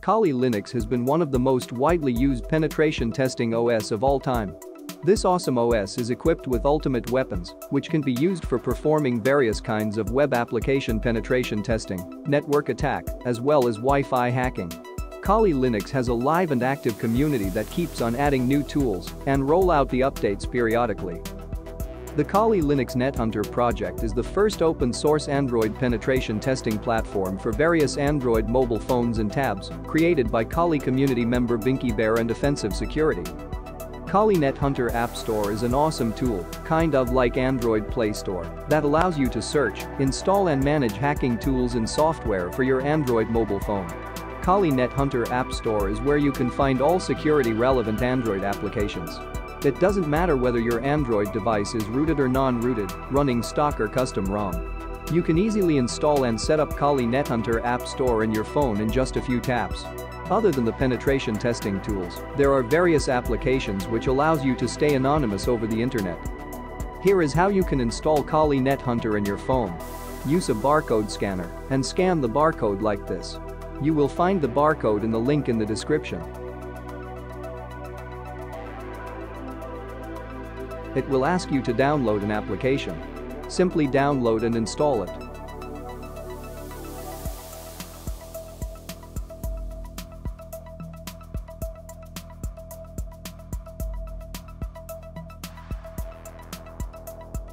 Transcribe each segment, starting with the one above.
Kali Linux has been one of the most widely used penetration testing OS of all time. This awesome OS is equipped with ultimate weapons, which can be used for performing various kinds of web application penetration testing, network attack, as well as Wi-Fi hacking. Kali Linux has a live and active community that keeps on adding new tools and roll out the updates periodically. The Kali Linux NetHunter project is the first open-source Android penetration testing platform for various Android mobile phones and tabs, created by Kali community member Binky Bear and Offensive Security. Kali NetHunter App Store is an awesome tool, kind of like Android Play Store, that allows you to search, install and manage hacking tools and software for your Android mobile phone. Kali NetHunter App Store is where you can find all security-relevant Android applications. It doesn't matter whether your Android device is rooted or non-rooted, running stock or custom ROM. You can easily install and set up Kali NetHunter App Store in your phone in just a few taps. Other than the penetration testing tools, there are various applications which allows you to stay anonymous over the internet. Here is how you can install Kali NetHunter in your phone. Use a barcode scanner and scan the barcode like this. You will find the barcode in the link in the description. It will ask you to download an application. Simply download and install it.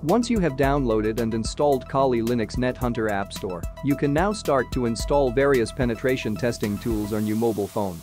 Once you have downloaded and installed Kali Linux NetHunter App Store, you can now start to install various penetration testing tools on your mobile phone.